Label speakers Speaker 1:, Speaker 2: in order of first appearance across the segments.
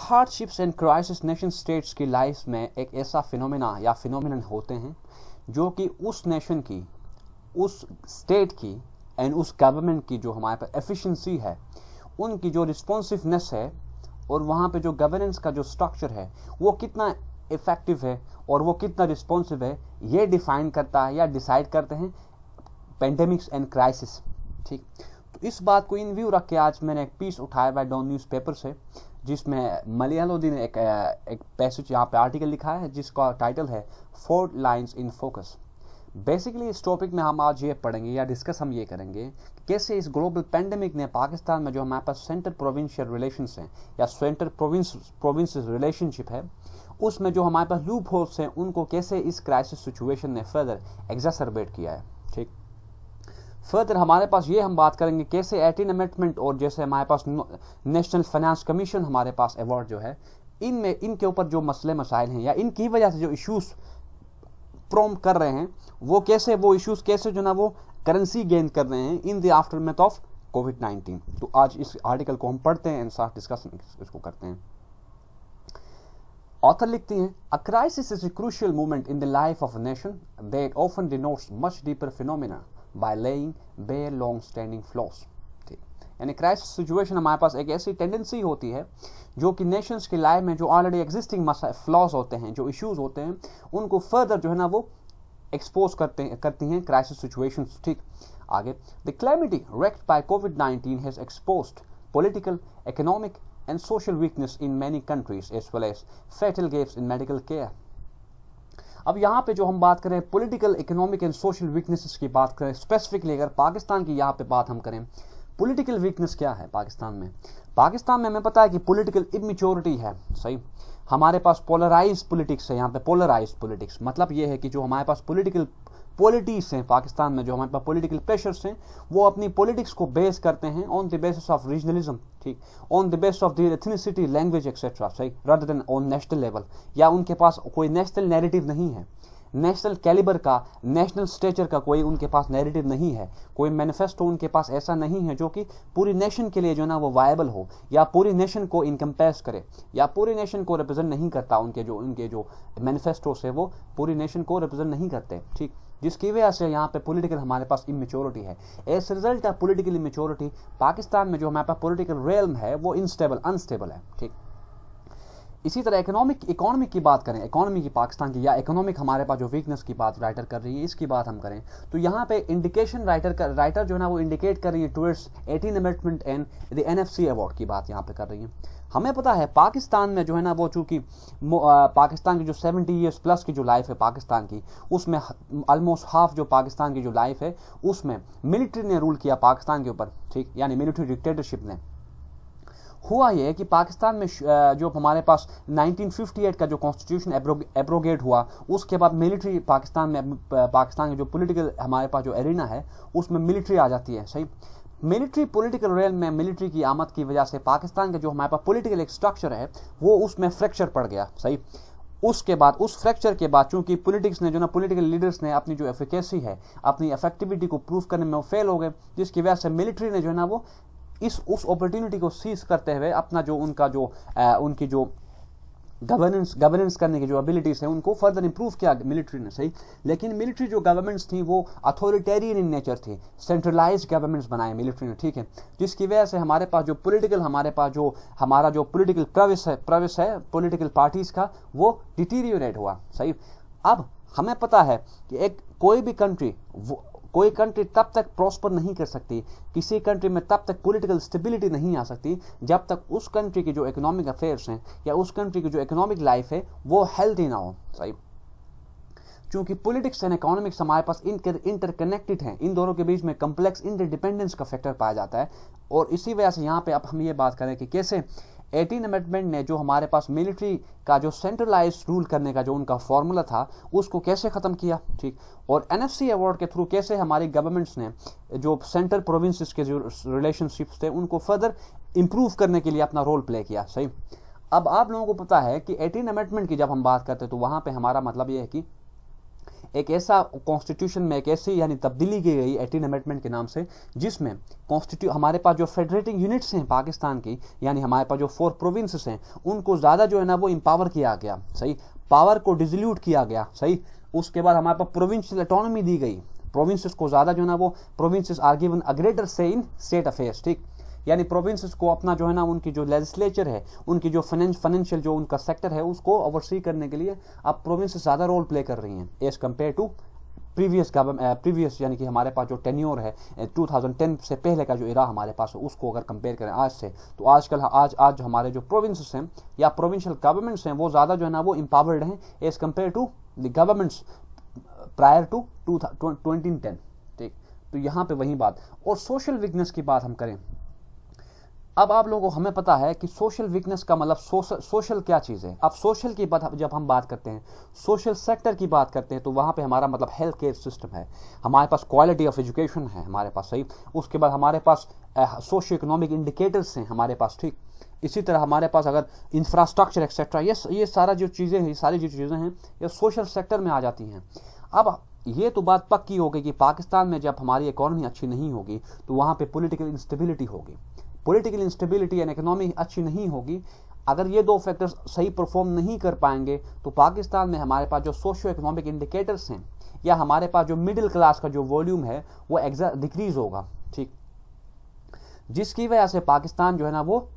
Speaker 1: Hardships and crisis nation states की life में एक ऐसा फिनोमेना या फिनोमिनन होते हैं जो कि उस नेशन की, उस स्टेट की एंड उस गवर्नमेंट की जो हमारे पास एफिशिएंसी है, उनकी जो रिस्पॉन्सिवनेस है और वहाँ पे जो गवर्नेंस का जो स्ट्रक्चर है वो कितना इफेक्टिव है और वो कितना रिस्पॉन्सिव है, ये डिफाइन करता है या डिसाइड करते हैं पेंडेमिक्स एंड क्राइसिस। ठीक, तो इस बात को इन व्यू रख के आज मैंने एक पीस उठाया हुआ डॉन न्यूज़पेपर से, जिसमें मलयालोदी ने एक पैसेज यहाँ पे आर्टिकल लिखा है जिसका टाइटल है 4 लाइन्स इन फोकस। बेसिकली इस टॉपिक में हम आज ये पढ़ेंगे या डिस्कस हम ये करेंगे कि कैसे इस ग्लोबल पेंडेमिक ने पाकिस्तान में जो हमारे पास सेंटर प्रोविंशियल रिलेशंस हैं या सेंटर प्रोविंस रिलेशनशिप है, उसमें जो हमारे पास लूप होल्स हैं उनको कैसे इस क्राइसिस सिचुएशन ने फर्दर एग्जैसरबेट किया है। ठीक, फर्दर हमारे पास ये हम बात करेंगे कैसे 18 अमेंडमेंट और जैसे हमारे पास नेशनल फाइनेंस कमीशन हमारे पास अवार्ड जो है, इनमें इनके ऊपर जो मसले मसाइल हैं या इनकी वजह से जो इश्यूज प्रोम कर रहे हैं वो कैसे, वो इश्यूज कैसे जो ना वो करेंसी गेन कर रहे हैं इन द आफ्टरमेथ ऑफ कोविड-19। तो आज इस आर्टिकल को हम पढ़ते हैं एंड साथ डिस्कशन इसको करते हैं। ऑथर लिखती हैं, a crisis is a crucial moment in the life of a nation that often denotes much deeper phenomena by laying bare long standing flaws. यानी क्राइसिस सिचुएशन हमारे पास एक ऐसी टेंडेंसी होती है जो कि नेशंस की लाइफ में जो ऑलरेडी एग्जिस्टिंग फ्लॉज होते हैं, जो इश्यूज होते हैं, उनको फर्दर जो है ना वो एक्सपोज करती हैं क्राइसिस सिचुएशंस। ठीक, आगे, the calamity wreaked by COVID-19 has exposed political, economic and social weakness in many countries as well as fatal gaps in medical care। अब यहाँ पे जो हम बात करें political, economic and social weaknesses की बात करें, स्पेसिफिकली अगर पाकिस्तान की यहाँ पे बात हम करें, पॉलिटिकल वीकनेस क्या है पाकिस्तान में? पाकिस्तान में हमें पता है कि पॉलिटिकल इमेच्योरिटी है। सही, हमारे पास पोलराइज पॉलिटिक्स है। यहाँ पे पोलराइज पॉलिटिक्स मतलब ये है कि जो हमारे पास पॉलिटिकल पॉलिटिक्स हैं पाकिस्तान में, जो हमारे पास पॉलिटिकल प्रेशर्स हैं, वो अपनी पॉलिटिक्स को बेस करते हैं on the basis of regionalism. ठीक, on the basis of the ethnicity, language etcetera. सही, rather than on national level, या उनके पास कोई नेशनल नैरेटिव नहीं है, नेशनल कैलिबर का, नेशनल स्टेचर का कोई उनके पास नैरेटिव नहीं है, कोई मैनिफेस्टो उनके पास ऐसा नहीं है जो कि पूरी नेशन के लिए जो ना वो वायबल हो या पूरी नेशन को इनकम्पेस करे या पूरी नेशन को रिप्रेजेंट नहीं करता। उनके जो मैनिफेस्टोस है वो पूरी नेशन को रिप्रेजेंट नहीं करते। ठीक, जिसकी वजह से यहाँ पे पॉलिटिकल हमारे पास इमेच्योरिटी है। As result of political immaturity Pakistan में जो हमारे पास पॉलिटिकल रेल्म है वो अनस्टेबल है। ठीक, इसी तरह इकोनॉमिक की बात करें, इकोनॉमी की पाकिस्तान की, या इकोनॉमिक हमारे पास जो वीकनेस की बात राइटर कर रही है, इसकी बात हम करें तो यहाँ पे इंडिकेशन राइटर जो है ना वो इंडिकेट कर रही है towards 18 amendment and the NFC award की बात यहाँ पे कर रही है। हमें पता है पाकिस्तान में जो है ना वो चूंकि पाकिस्तान की जो 70 ईयर्स प्लस की जो लाइफ है पाकिस्तान की, उसमें ऑलमोस्ट हाफ जो पाकिस्तान की जो लाइफ है उसमें मिलिट्री ने रूल किया पाकिस्तान के ऊपर। ठीक, यानी मिलिट्री डिक्टेटरशिप ने। हुआ यह कि पाकिस्तान में जो हमारे पास 1958 का जो कॉन्स्टिट्यूशन एब्रोगेट हुआ, उसके बाद मिलिट्री पाकिस्तान के जो पॉलिटिकल हमारे पास जो एरिना है उसमें मिलिट्री आ जाती है। सही, मिलिट्री पॉलिटिकल रेल में मिलिट्री की आमद की वजह से पाकिस्तान का जो हमारे पास पॉलिटिकल एक स्ट्रक्चर है वो उसमें फ्रैक्चर पड़ गया। सही, उसके बाद उस फ्रैक्चर के बाद चूंकि पॉलिटिक्स ने जो ना पॉलिटिकल लीडर्स ने अपनी जो एफिकेसी है, अपनी इफेक्टिविटी को प्रूव करने में फेल हो गए, जिसकी वजह से मिलिट्री ने जो है ना वो उस अपॉर्चुनिटी को सीज करते हुए अपना जो उनकी जो गवर्नेंस करने की जो एबिलिटीज है उनको फर्दर इंप्रूव किया मिलिट्री ने। सही, लेकिन मिलिट्री जो गवर्नमेंट्स थी वो अथॉरिटेरियन इन नेचर थी, सेंट्रलाइज्ड गवर्नमेंट्स बनाए मिलिट्री ने। ठीक है, जिसकी वजह से हमारे पास जो हमारा जो पॉलिटिकल प्रवेश है पॉलिटिकल पार्टीज का वो डिटीरियोरेट हुआ। सही, अब हमें पता है कि कोई कंट्री तब तक प्रॉस्पर नहीं कर सकती, किसी कंट्री में तब तक पॉलिटिकल स्टेबिलिटी नहीं आ सकती जब तक उस कंट्री की जो इकोनॉमिक अफेयर्स हैं या उस कंट्री की जो इकोनॉमिक लाइफ है वो हेल्दी ना हो। सही, चूंकि पॉलिटिक्स एंड इकोनॉमिक्स हमारे पास इंटरकनेक्टेड हैं, इन दोनों के बीच में कम्प्लेक्स इंटरडिपेंडेंस का फैक्टर पाया जाता है। और इसी वजह से यहाँ पे अब हम ये बात करें कि कैसे 18 अमेंडमेंट ने जो हमारे पास मिलिट्री का जो सेंट्रलाइज रूल करने का जो उनका फॉर्मूला था उसको कैसे खत्म किया। ठीक, और NFC अवार्ड के थ्रू कैसे हमारी गवर्नमेंट्स ने जो सेंट्रल प्रोविंसेस के जो रिलेशनशिप्स थे उनको फर्दर इंप्रूव करने के लिए अपना रोल प्ले किया। सही, अब आप लोगों को पता है कि 18 अमेंडमेंट की जब हम बात करते हैं तो वहां पे हमारा मतलब यह है कि एक ऐसा कॉन्स्टिट्यूशन में एक ऐसी यानी तब्दीली की गई 18 अमेंडमेंट के नाम से, जिसमें हमारे पास जो फेडरेटिंग यूनिट्स हैं पाकिस्तान की, यानी हमारे पास जो 4 प्रोविंसेस हैं, उनको ज़्यादा जो है ना वो एम्पावर किया गया, सही, पावर को डिसोल्यूट किया गया, सही। उसके बाद हमारे पास प्रोविंशियल ऑटोनॉमी दी गई, प्रोविंसेस को ज़्यादा जो है ना वो provinces are given a greater say in state affairs, ठीक। यानी प्रोविंसेस को अपना जो है ना उनकी जो लेजिस्लेचर है, उनकी जो फाइनेंशियल जो उनका सेक्टर है उसको ओवरसी करने के लिए अब प्रोविंसेस ज़्यादा रोल प्ले कर रही हैं एज कम्पेयर टू प्रीवियस, यानी कि हमारे पास जो टेन्योर है 2010 से पहले का जो इरा हमारे पास है, उसको अगर कंपेयर करें आज से, तो आजकल आज हमारे जो प्रोविंसेस हैं या प्रोविंशियल गवर्नमेंट्स हैं वो ज़्यादा जो है ना वो एम्पावर्ड हैं as compare to the governments prior to 2010, ठीक। तो यहाँ पे वही बात। और सोशल वीकनेस की बात हम करें, अब आप लोगों को हमें पता है कि सोशल वीकनेस का मतलब सोशल क्या चीज़ है। अब सोशल की बात जब हम बात करते हैं, सोशल सेक्टर की बात करते हैं, तो वहाँ पे हमारा मतलब हेल्थ केयर सिस्टम है, हमारे पास क्वालिटी ऑफ एजुकेशन है हमारे पास, सही। उसके बाद हमारे पास सोशियो इकोनॉमिक इंडिकेटर्स हैं हमारे पास, ठीक। इसी तरह हमारे पास अगर इंफ्रास्ट्रक्चर एक्सेट्रा, ये सारा जो चीज़ें हैं, ये सारी जो चीज़ें हैं ये सोशल सेक्टर में आ जाती हैं। अब ये तो बात पक्की हो गई कि पाकिस्तान में जब हमारी इकोनॉमी अच्छी नहीं होगी तो वहाँ पे पॉलिटिकल इंस्टेबिलिटी होगी, पॉलिटिकल इंस्टेबिलिटी एंड इकोनॉमी अच्छी नहीं होगी। अगर ये 2 फैक्टर्स सही परफॉर्म नहीं कर पाएंगे तो पाकिस्तान में हमारे पास जो सोशियो इकोनॉमिक इंडिकेटर्स हैं या हमारे पास जो मिडिल क्लास का जो वॉल्यूम है वो डिक्रीज होगा, ठीक। जिसकी वजह से पाकिस्तान जो है ना वो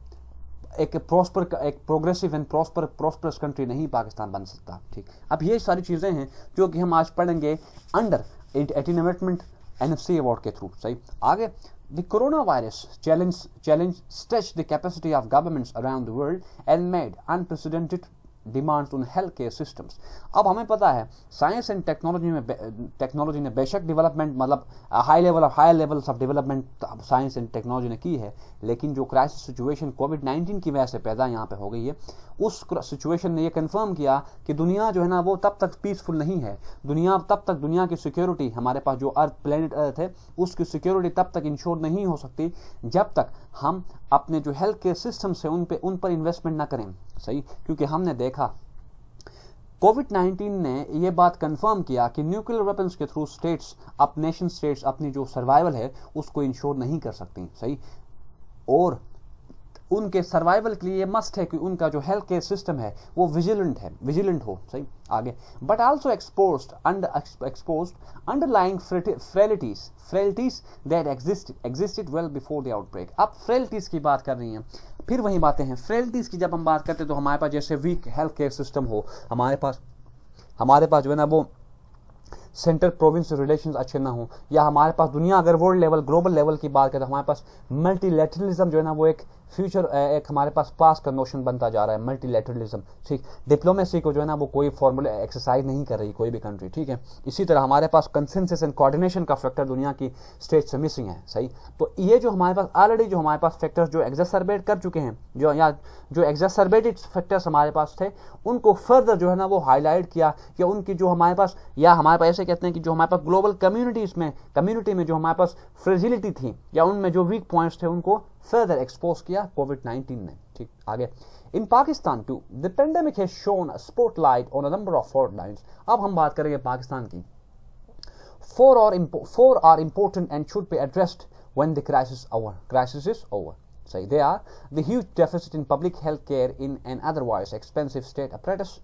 Speaker 1: एक प्रोग्रेसिव एंड प्रॉस्परस कंट्री नहीं पाकिस्तान बन सकता, ठीक। अब ये सारी चीज़ें हैं जो कि हम आज पढ़ेंगे अंडर 18 अमेंडमेंट NFC अवार्ड के थ्रू, सही। आगे, the coronavirus challenge stretched the capacity of governments around the world and made unprecedented demands on healthcare systems। अब हमें पता है साइंस एंड टेक्नोलॉजी ने बेशक डेवलपमेंट मतलब high levels of development science and technology ने की है, लेकिन जो क्राइसिस सिचुएशन कोविड-19 की वजह से पैदा यहाँ पे हो गई है, उस सिचुएशन ने ये कंफर्म किया कि दुनिया जो है ना वो तब तक पीसफुल नहीं है, दुनिया की सिक्योरिटी, हमारे पास जो प्लेनेट अर्थ है उसकी सिक्योरिटी तब तक इंश्योर नहीं हो सकती जब तक हम अपने जो हेल्थ केयर सिस्टम से उन पर इन्वेस्टमेंट ना करें, सही। क्योंकि हमने देखा कोविड-19 ने ये बात कंफर्म किया कि न्यूक्लियर वेपन्स के थ्रू नेशन स्टेट्स अपनी जो सर्वाइवल है उसको इंश्योर नहीं कर सकती, सही। और उनके सर्वाइवल के लिए ये मस्ट है कि उनका जो हेल्थ केयर सिस्टम है वो विजिलेंट हो, सही। आगे, but also exposed underlying frailties that existed well before the outbreak. अब फ्रेलिटीज की बात कर रही हैं, फिर वही बातें हैं। फ्रेलिटीज की जब हम बात करते हैं तो हमारे पास जैसे वीक हेल्थ केयर सिस्टम हो, हमारे पास जो है ना वो सेंटर प्रोविंस रिलेशंस अच्छे ना हो, या हमारे पास दुनिया अगर वर्ल्ड लेवल ग्लोबल लेवल की बात करें तो हमारे पास मल्टीलैटरलिज्म जो है ना वो एक हमारे पास पास का नोशन बनता जा रहा है, मल्टीलैटरलिज्म, ठीक। डिप्लोमेसी को जो है ना वो कोई फॉर्मूला एक्सरसाइज नहीं कर रही कोई भी कंट्री, ठीक है। इसी तरह हमारे पास कंसेंसस एंड कोऑर्डिनेशन का फैक्टर दुनिया की स्टेट से मिसिंग है, सही। तो ये जो हमारे पास ऑलरेडी जो हमारे पास फैक्टर्स जो एग्जैसरबेट कर चुके हैं, जो एग्जैसरबेटेड फैक्टर्स हमारे पास थे उनको फर्दर जो है ना वो हाईलाइट किया, या उनकी जो हमारे पास ऐसे कहते हैं कि जो हमारे पास ग्लोबल कम्युनिटी में जो हमारे पास फ्रेजिलिटी थी या उनमें जो वीक पॉइंट्स थे उनको फर्दर एक्सपोज किया कोविड-19 ने, ठीक। आगे, in Pakistan to the pandemic has shown a spotlight on a number of fault lines. अब हम बात करेंगे पाकिस्तान की। Four are important and should be addressed when the crisis is over. So they are the huge deficit in public health care in an otherwise expensive state apparatus,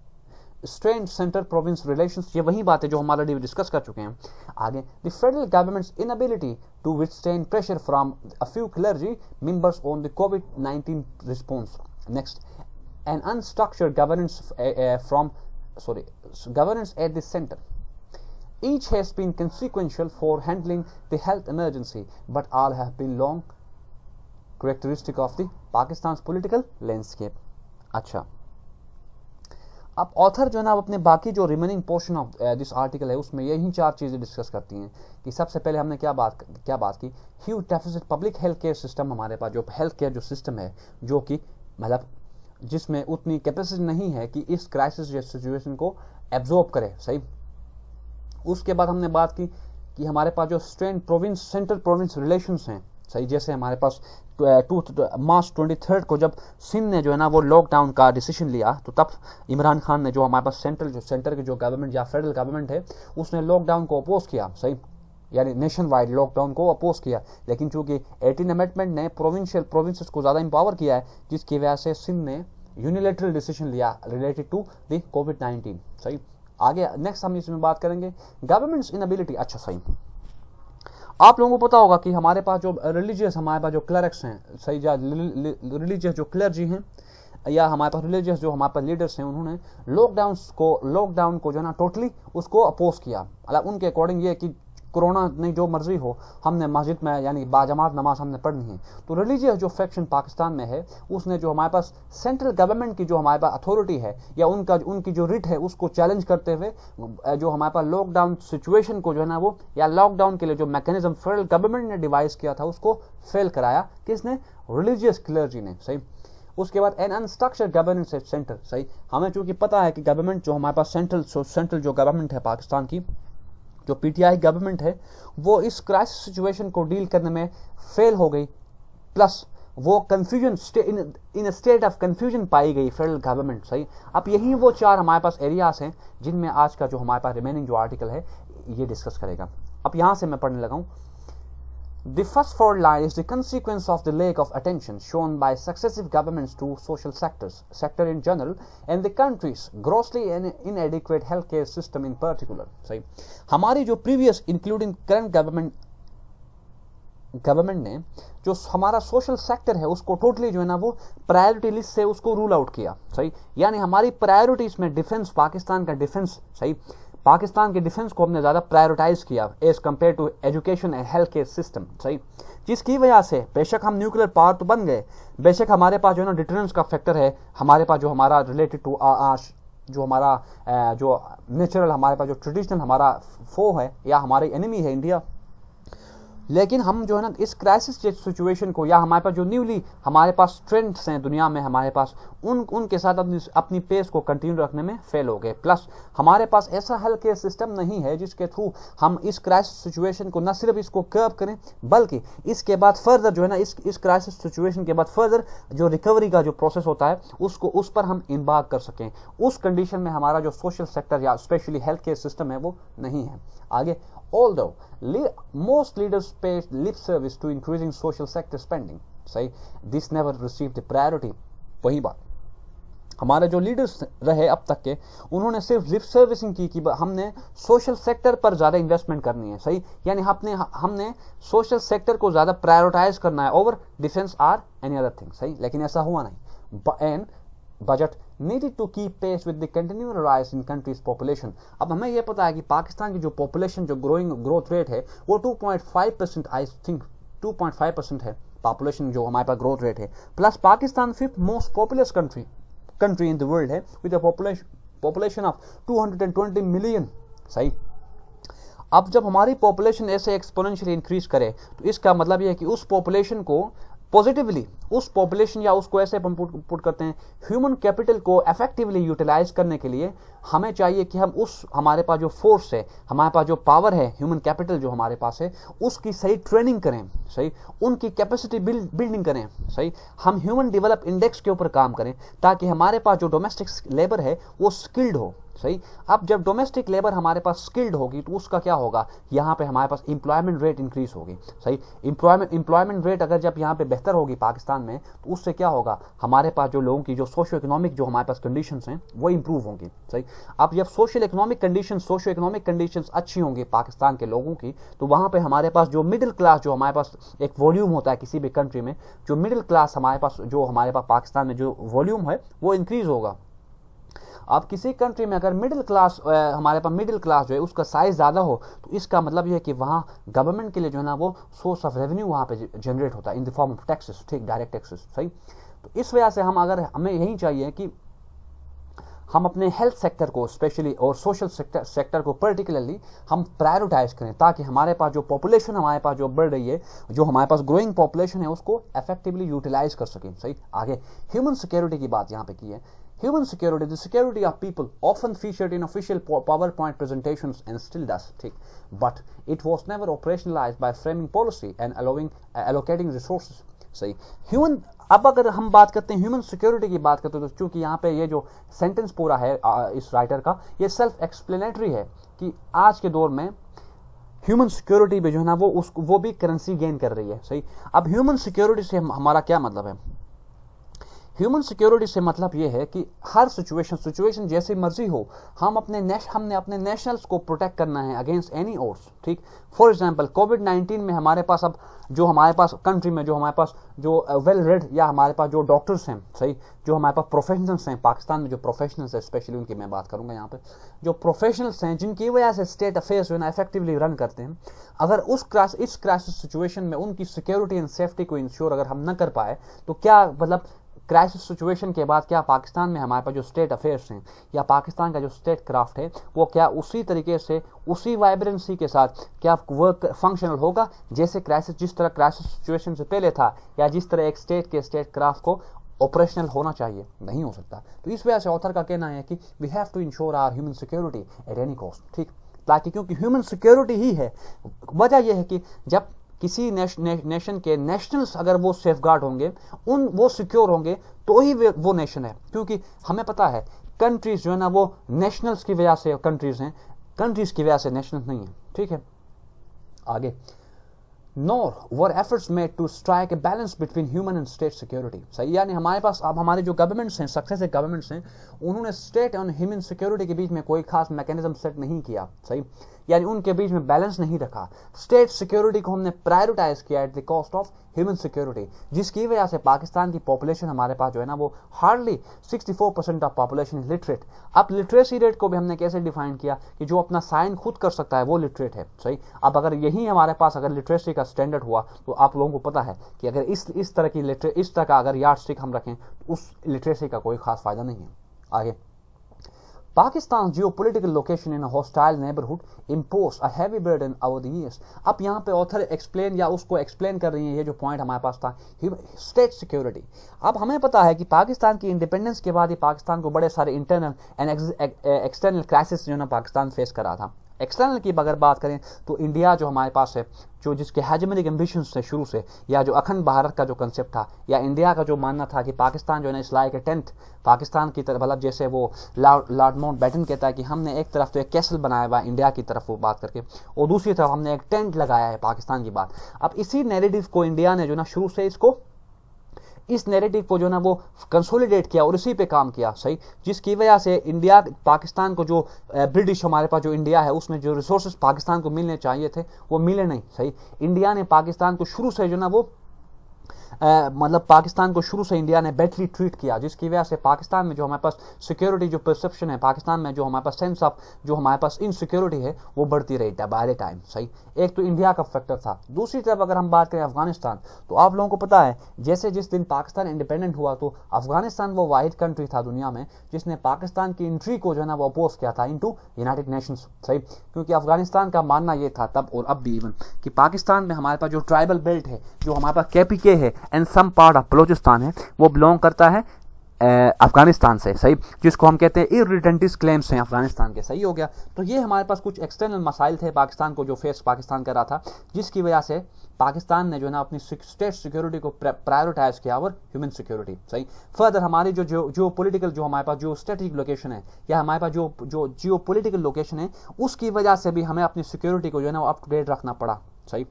Speaker 1: strained center-province relations, ये वही बातें जो हम already discuss कर चुके हैं। आगे, the federal government's inability to withstand pressure from a few clergy members on the COVID-19 response. Next, an unstructured governance governance at the center. Each has been consequential for handling the health emergency, but all have been long characteristic of the Pakistan's political landscape. अच्छा, अब author जो है ना अपने बाकी जो remaining portion of this article है उसमें यही 4 चीज़ें डिस्कस करती हैं कि सबसे पहले हमने क्या बात की, huge deficit public health care system, हमारे पास जो हेल्थ केयर जो सिस्टम है जो कि मतलब जिसमें उतनी कैपेसिटी नहीं है कि इस क्राइसिस सिचुएशन को एब्जॉर्ब करे, सही। उसके बाद हमने बात की कि हमारे पास जो सेंटर प्रोविंस रिलेशंस हैं सही। जैसे हमारे पास मार्च 23 को जब सिंध ने जो है ना वो लॉकडाउन का डिसीजन लिया, तो तब इमरान खान ने जो हमारे पास सेंटर की जो गवर्नमेंट या फेडरल गवर्नमेंट है उसने लॉकडाउन को अपोज किया, सही, यानी नेशन वाइड लॉकडाउन को अपोज किया। लेकिन चूंकि 18 अमेंडमेंट ने प्रोविंसेस को ज़्यादा इंपावर किया है, जिसकी वजह से सिंध ने यूनिलेटरल डिसीजन लिया रिलेटेड टू द कोविड-19, सही। आगे नेक्स्ट हम इसमें बात करेंगे गवर्नमेंट्स इनएबिलिटी। अच्छा, सही, आप लोगों को पता होगा कि हमारे पास जो रिलीजियस हमारे पास जो क्लरिक्स हैं, सही, रिलीजियस जो क्लर्जी हैं या हमारे पास रिलीजियस जो हमारे पास लीडर्स हैं, उन्होंने लॉकडाउन को जो है ना टोटली उसको अपोज किया। मतलब उनके अकॉर्डिंग ये कि कोरोना नहीं जो मर्जी हो, हमने मस्जिद में यानी बाजमात नमाज हमने पढ़नी है। तो रिलीजियस जो फैक्शन पाकिस्तान में है उसने जो हमारे पास सेंट्रल गवर्नमेंट की जो हमारे पास अथॉरिटी है या उनकी जो रिट है उसको चैलेंज करते हुए जो हमारे पास लॉकडाउन सिचुएशन को जो है ना वो या लॉकडाउन के लिए जो मैकेनिज्म फेडरल गवर्नमेंट ने डिवाइस किया था उसको फेल कराया। किसने? रिलीजियस क्लर्जी ने, सही। उसके बाद एन अनस्ट्रक्चर्ड गवर्नेंस सेंटर, सही। हमें चूंकि पता है कि गवर्नमेंट जो हमारे पास सेंट्रल जो गवर्नमेंट है पाकिस्तान की, जो पीटीआई गवर्नमेंट है, वो इस क्राइसिस सिचुएशन को डील करने में फेल हो गई, प्लस वो confusion in a state of confusion पाई गई फेडरल गवर्नमेंट, सही। अब यही वो 4 हमारे पास एरियाज हैं जिनमें आज का जो हमारे पास रिमेनिंग जो आर्टिकल है ये डिस्कस करेगा। अब यहां से मैं पढ़ने लगा हूं। The first 4 line is the consequence of the lack of attention shown by successive governments to social sector in general, and the country's grossly inadequate healthcare system in particular, सही। हमारी जो प्रीवियस इंक्लूडिंग करंट गवर्नमेंट ने जो हमारा social sector है उसको totally जो है ना वो प्रायोरिटी लिस्ट से उसको रूल आउट किया, सही। यानी हमारी प्रायोरिटीज में डिफेंस, पाकिस्तान का डिफेंस, सही, पाकिस्तान के डिफेंस को हमने ज़्यादा प्रायोरिटाइज किया as compare to education and health care system, सही। जिसकी वजह से बेशक हम न्यूक्लियर पावर तो बन गए, बेशक हमारे पास जो है ना डिटरेंस का फैक्टर है, हमारे पास जो हमारा रिलेटेड टू जो हमारा जो नेचुरल हमारे पास जो ट्रेडिशनल हमारा फो है या हमारी एनिमी है इंडिया, लेकिन हम जो है ना इस क्राइसिस सिचुएशन को या हमारे पास जो न्यूली हमारे पास ट्रेंड्स हैं दुनिया में हमारे पास उनके साथ अपनी पेस को कंटिन्यू रखने में फेल हो गए। प्लस हमारे पास ऐसा हेल्थ केयर सिस्टम नहीं है जिसके थ्रू हम इस क्राइसिस सिचुएशन को न सिर्फ इसको कर्व करें बल्कि इसके बाद फर्दर जो है ना इस क्राइसिस सिचुएशन के बाद फर्दर जो रिकवरी का जो प्रोसेस होता है उसको उस पर हम इम्बार्क कर सकें। उस कंडीशन में हमारा जो सोशल सेक्टर या स्पेशली हेल्थ केयर सिस्टम है वो नहीं है। आगे, although most leaders pay lip service to increasing social sector spending, सही, this never received the priority। वही बात हमारे जो लीडर्स रहे अब तक के, उन्होंने सिर्फ लिप सर्विसिंग की कि हमने सोशल सेक्टर पर ज़्यादा इन्वेस्टमेंट करनी है, सही। यानी हमने सोशल सेक्टर को ज़्यादा प्रायोरिटाइज करना है over defence or any other thing, सही। लेकिन ऐसा हुआ नहीं। And budget needed to keep pace with the continuing rise in country's population। अब हमें यह पता है कि पाकिस्तान की जो पॉपुलेशन जो ग्रोथ रेट है वो 2.5%, आई थिंक 2.5% है पॉपुलेशन जो हमारे पास ग्रोथ रेट है। Plus Pakistan 5th most populous country in the world है with a population of 220 million, सही। अब जब हमारी पॉपुलेशन ऐसे एक्सपोनेंशियली इंक्रीज करे तो इसका मतलब यह है कि उस पॉपुलेशन को पॉजिटिवली, उस पॉपुलेशन या उसको ऐसे हम पुट करते हैं, ह्यूमन कैपिटल को इफेक्टिवली यूटिलाइज करने के लिए हमें चाहिए कि हम उस हमारे पास जो फोर्स है, हमारे पास जो पावर है, ह्यूमन कैपिटल जो हमारे पास है उसकी सही ट्रेनिंग करें, सही, उनकी कैपेसिटी बिल्डिंग करें, सही। हम ह्यूमन डेवलप इंडेक्स के ऊपर काम करें ताकि हमारे पास जो डोमेस्टिक लेबर है वो स्किल्ड हो, सही। अब जब डोमेस्टिक लेबर हमारे पास स्किल्ड होगी तो उसका क्या होगा, यहाँ पे हमारे पास एम्प्लॉयमेंट रेट इंक्रीज होगी, सही। एम्प्लॉयमेंट रेट अगर जब यहाँ पे बेहतर होगी पाकिस्तान में तो उससे क्या होगा, हमारे पास जो लोगों की जो सोशियो इकोनॉमिक जो हमारे पास कंडीशंस हैं वो इंप्रूव होंगी, सही। अब जब सोशियो इकोनॉमिक कंडीशंस अच्छी होंगी पाकिस्तान के लोगों की तो वहाँ पे हमारे पास जो मिडिल क्लास जो हमारे पास एक वॉल्यूम होता है किसी भी कंट्री में, जो मिडिल क्लास हमारे पास पाकिस्तान में जो वॉल्यूम है वो इंक्रीज होगा। अब किसी कंट्री में अगर मिडिल क्लास हमारे पास मिडिल क्लास जो है उसका साइज ज़्यादा हो तो इसका मतलब ये है कि वहाँ गवर्नमेंट के लिए जो है ना वो सोर्स ऑफ रेवेन्यू वहाँ पे जनरेट होता है in the form of taxes, ठीक, डायरेक्ट टैक्सेस, सही। तो इस वजह से हमें यही चाहिए कि हम अपने हेल्थ सेक्टर को स्पेशली और सोशल सेक्टर को पर्टिकुलरली हम प्रायोरिटाइज करें ताकि हमारे पास जो पॉपुलेशन हमारे पास जो बढ़ रही है, जो हमारे पास ग्रोइंग पॉपुलेशन है उसको इफेक्टिवली यूटिलाइज कर सकें, सही। आगे ह्यूमन सिक्योरिटी की बात यहाँ पे की है Human security, the security of people, often featured in official PowerPoint presentations and still does, ठीक, but it was never operationalized by framing policy and allocating resources. सही. ह्यूमन, अब अगर हम बात करते हैं ह्यूमन सिक्योरिटी की बात करते हैं तो चूंकि यहाँ पे ये जो सेंटेंस पूरा है इस राइटर का, ये सेल्फ एक्सप्लेनेटरी है कि आज के दौर में ह्यूमन सिक्योरिटी भी जो है ना वो भी करेंसी गेन कर रही है. सही. अब ह्यूमन सिक्योरिटी से हमारा क्या मतलब है? ह्यूमन सिक्योरिटी से मतलब ये है कि हर सिचुएशन जैसी मर्जी हो, हमने अपने नेशनल्स को प्रोटेक्ट करना है अगेंस्ट एनी ऑड्स. ठीक. फॉर एग्जांपल कोविड-19 में हमारे पास अब जो हमारे पास कंट्री में जो हमारे पास जो वेल रेड या हमारे पास जो डॉक्टर्स हैं, सही, जो हमारे पास प्रोफेशनल्स हैं, पाकिस्तान में जो प्रोफेशनल्स हैं स्पेशली उनकी मैं बात करूंगा यहाँ पे, जो प्रोफेशनल्स हैं जिनकी वजह से स्टेट अफेयर्स जो है ना इफेक्टिवली रन करते हैं, अगर इस क्राइसिस सिचुएशन में उनकी सिक्योरिटी एंड सेफ्टी को इंश्योर अगर हम न कर पाए तो क्या मतलब क्राइसिस सिचुएशन के बाद क्या पाकिस्तान में हमारे पास जो स्टेट अफेयर्स हैं या पाकिस्तान का जो स्टेट क्राफ्ट है वो क्या उसी तरीके से उसी वाइब्रेंसी के साथ क्या वर्क फंक्शनल होगा जैसे जिस तरह क्राइसिस सिचुएशन से पहले था, या जिस तरह एक स्टेट के स्टेट क्राफ्ट को ऑपरेशनल होना चाहिए? नहीं हो सकता. तो इस वजह से ऑथर का कहना है कि we have to ensure our human security at any cost. ठीक. ताकि क्योंकि ह्यूमन सिक्योरिटी ही है, वजह यह है कि जब किसी नेशन के नेशनल्स अगर वो सेफगार्ड होंगे, वो सिक्योर होंगे तो ही वो नेशन है. क्योंकि हमें पता है कंट्रीज जो है ना वो नेशनल्स की वजह से कंट्रीज हैं, कंट्रीज की वजह से नेशनल्स नहीं है. ठीक है. आगे, nor were efforts made to strike a balance between human and state security. सही. यानी हमारे पास अब हमारे जो गवर्नमेंट्स हैं, सक्सेसिव गवर्नमेंट्स हैं, उन्होंने स्टेट और ह्यूमन सिक्योरिटी के बीच में कोई खास मैकेनिज्म सेट नहीं किया. सही. यानी उनके बीच में बैलेंस नहीं रखा. स्टेट सिक्योरिटी को हमने प्रायोरिटाइज किया at the cost of human security, जिसकी वजह से पाकिस्तान की पॉपुलेशन हमारे पास जो है ना वो hardly 64% of population is literate. अब लिटरेसी रेट को भी हमने कैसे डिफाइन किया कि जो अपना साइन खुद कर सकता है वो लिटरेट है. सही. अब अगर यही हमारे पास अगर लिटरेसी का स्टैंडर्ड हुआ तो आप लोगों को पता है कि अगर इस तरह का अगर यार्ड स्टिक हम रखें तो उस लिटरेसी का कोई खास फायदा नहीं है. आगे, Pakistan's geopolitical location in a hostile neighborhood imposed a heavy burden over the years. अब यहाँ पे ऑथर एक्सप्लेन या उसको एक्सप्लेन कर रही है ये जो पॉइंट हमारे पास था, स्टेट सिक्योरिटी. अब हमें पता है कि पाकिस्तान की इंडिपेंडेंस के बाद ही पाकिस्तान को बड़े सारे इंटरनल एंड एक्सटर्नल क्राइसिस जो ना पाकिस्तान फेस करा था. एक्सटर्नल की अगर बात करें तो इंडिया जो हमारे पास है, जो जिसके हेजेमनिक एम्बिशंस थे शुरू से, या जो अखंड भारत का जो कंसेप्ट था, या इंडिया का जो मानना था कि पाकिस्तान जो है ना इस लाइक ए टेंट, पाकिस्तान की तरफ मतलब जैसे वो लॉर्ड माउंटबेटन कहता है कि हमने एक तरफ तो एक कैसल बनाया हुआ इंडिया की तरफ वो बात करके, और दूसरी तरफ हमने एक टेंट लगाया है पाकिस्तान की बात. अब इसी नैरेटिव को इंडिया ने जो ना शुरू से इस नैरेटिव को जो ना वो कंसोलिडेट किया और इसी पे काम किया. सही. जिसकी वजह से इंडिया पाकिस्तान को जो ब्रिटिश हमारे पास जो इंडिया है उसमें जो रिसोर्सेज पाकिस्तान को मिलने चाहिए थे वो मिले नहीं. सही. इंडिया ने पाकिस्तान को शुरू से जो ना वो मतलब पाकिस्तान को शुरू से इंडिया ने बैटली ट्रीट किया, जिसकी वजह से पाकिस्तान में जो हमारे पास सिक्योरिटी जो परसेप्शन है, पाकिस्तान में जो हमारे पास सेंस ऑफ जो हमारे पास इनसिक्योरिटी है वो बढ़ती रही बाय द टाइम. सही. एक तो इंडिया का फैक्टर था. दूसरी तरफ अगर हम बात करें अफगानिस्तान, तो आप लोगों को पता है जैसे जिस दिन पाकिस्तान इंडिपेंडेंट हुआ तो अफगानिस्तान वो वाहिद कंट्री था दुनिया में जिसने पाकिस्तान की एंट्री को जो है ना वो अपोज किया था इनटू यूनाइटेड नेशंस. सही. क्योंकि अफगानिस्तान का मानना ये था तब और अब भी इवन कि पाकिस्तान में हमारे पास जो ट्राइबल बेल्ट है, जो हमारे पास केपीके है and some part of Balochistan है, वो बिलोंग करता है अफगानिस्तान से. सही. जिसको हम कहते हैं इरिटेंटिस क्लेम्स हैं अफगानिस्तान के. सही हो गया. तो ये हमारे पास कुछ एक्सटर्नल मसाइल थे पाकिस्तान को जो फेस पाकिस्तान कर रहा था, जिसकी वजह से पाकिस्तान ने जो है ना अपनी स्टेट सिक्योरिटी को प्रायोरिटाइज किया और ह्यूमन सिक्योरिटी. सही. फर्दर हमारी जो पॉलिटिकल जो हमारे पास जो स्ट्रेटेजिक लोकेशन है या हमारे पास जो जियो पॉलिटिकल लोकेशन है उसकी वजह से भी हमें अपनी सिक्योरिटी को जो है ना अप टू डेट रखना पड़ा. सही.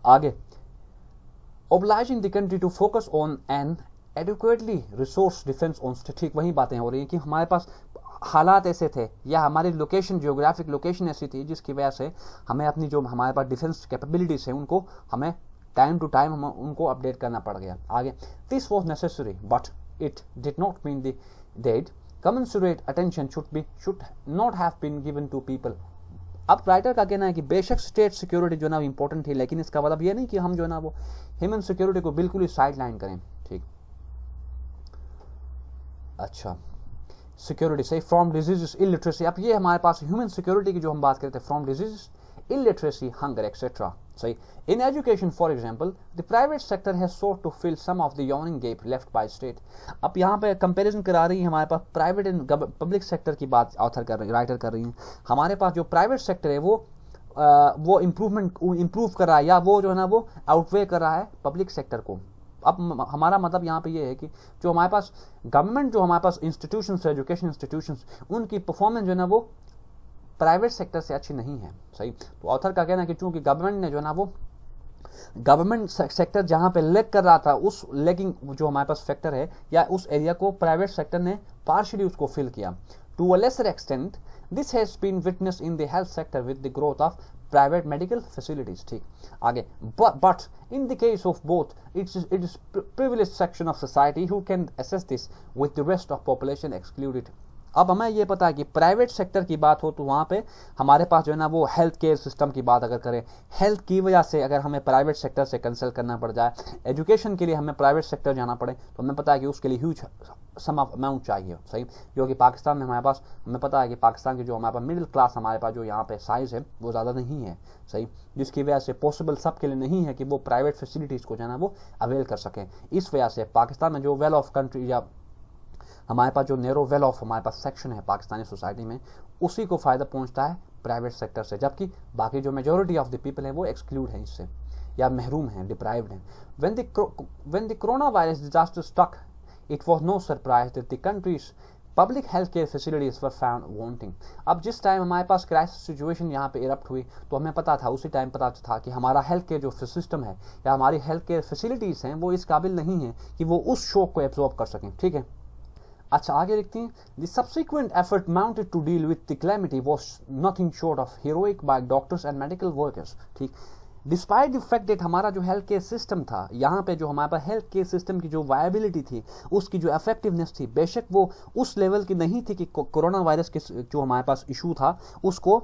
Speaker 1: आगे, obliging the country to focus on an adequately resource defense on state. ठीक वही बातें हो रही हैं कि हमारे पास हालात ऐसे थे या हमारी लोकेशन जियोग्राफिक लोकेशन ऐसी थी जिसकी वजह से हमें अपनी जो हमारे पास डिफेंस कैपेबिलिटीज है उनको हमें टाइम टू टाइम उनको अपडेट करना पड़ गया. आगे, this was necessary but it did not mean that commensurate attention should not have been given to people. अब राइटर का कहना है कि बेशक स्टेट सिक्योरिटी जो ना इंपॉर्टेंट है, लेकिन इसका मतलब ये नहीं कि हम जो ना वो ह्यूमन सिक्योरिटी को बिल्कुल ही साइड लाइन करें. ठीक. अच्छा, सिक्योरिटी सही. From diseases, illiteracy. अब ये हमारे पास ह्यूमन सिक्योरिटी की जो हम बात करते हैं from diseases illiteracy, hunger, etc. सही. In education, for example, the private sector has sought to fill some of the yawning gap left by state. अब यहाँ पे कंपैरिजन करा रही है हमारे पास प्राइवेट एंड पब्लिक सेक्टर की बात ऑथर कर रही, राइटर कर रही है. हमारे पास जो प्राइवेट सेक्टर है वो इम्प्रूव कर रहा है, या वो जो है ना वो आउटवे कर रहा है पब्लिक सेक्टर को. अब हमारा मतलब यहाँ पे ये है कि जो हमारे पास गवर्नमेंट, जो हमारे पास इंस्टीट्यूशंस, एजुकेशन इंस्टीट्यूशंस, उनकी परफॉर्मेंस जो है ना वो प्राइवेट सेक्टर से अच्छी नहीं है. सही. तो ऑथर का कहना है कि चूंकि गवर्नमेंट ने जो है ना वो गवर्नमेंट सेक्टर जहां पे लेग कर रहा था, उस लेगिंग जो हमारे पास फैक्टर है या उस एरिया को प्राइवेट सेक्टर ने पार्शियली उसको फिल किया. To a lesser extent this has been witness in the health sector with the growth of private medical facilities. ठीक. आगे, but in the case of both it is privileged section of society who can access this with the rest of population excluded. अब हमें ये पता है कि private sector की बात हो तो वहाँ पे हमारे पास जो है ना वो हेल्थ केयर सिस्टम की बात अगर करें, हेल्थ की वजह से अगर हमें प्राइवेट सेक्टर से कंसल्ट करना पड़ जाए, एजुकेशन के लिए हमें प्राइवेट सेक्टर जाना पड़े, तो हमें पता है कि उसके लिए ह्यूज सम अमाउंट चाहिए. सही. जो कि पाकिस्तान में हमारे पास, हमें पता है कि पाकिस्तान की जो हमारे पास मिडिल क्लास हमारे पास जो यहाँ पे साइज है वो ज़्यादा नहीं है. सही. जिसकी वजह से पॉसिबल सबके लिए नहीं है कि वो प्राइवेट फैसिलिटीज़ को जो है ना वो अवेल कर सकें. इस वजह से पाकिस्तान में जो वेल ऑफ कंट्री या हमारे पास जो नैरो वेल ऑफ हमारे पास सेक्शन है पाकिस्तानी सोसाइटी में, उसी को फायदा पहुंचता है प्राइवेट सेक्टर से, जबकि बाकी जो मेजॉरिटी ऑफ द पीपल है वो एक्सक्लूड है इससे या महरूम है, डिप्राइव्ड है. When the corona virus disaster struck it was no surprise that the country's public health care facilities were found wanting. अब जिस टाइम हमारे पास क्राइसिस सिचुएशन यहाँ पे इरप्ट हुई तो हमें पता था, उसी टाइम पता था कि हमारा हेल्थ केयर जो सिस्टम है या हमारी हेल्थ केयर फैसिलिटीज हैं वो इस काबिल नहीं है कि वो उस शॉक को एब्जॉर्ब कर सकें. ठीक है. अच्छा, आगे लिखते हैं. The subsequent effort mounted to deal with the calamity was nothing short of heroic by doctors and medical workers. ठीक. डिस्पाइट द फैक्ट दैट हमारा जो हेल्थ केयर सिस्टम था, यहाँ पे जो हमारे पास हेल्थ केयर सिस्टम की जो वायबिलिटी थी, उसकी जो इफेक्टिवनेस थी, बेशक वो उस लेवल की नहीं थी कि कोरोना वायरस के जो हमारे पास इशू था उसको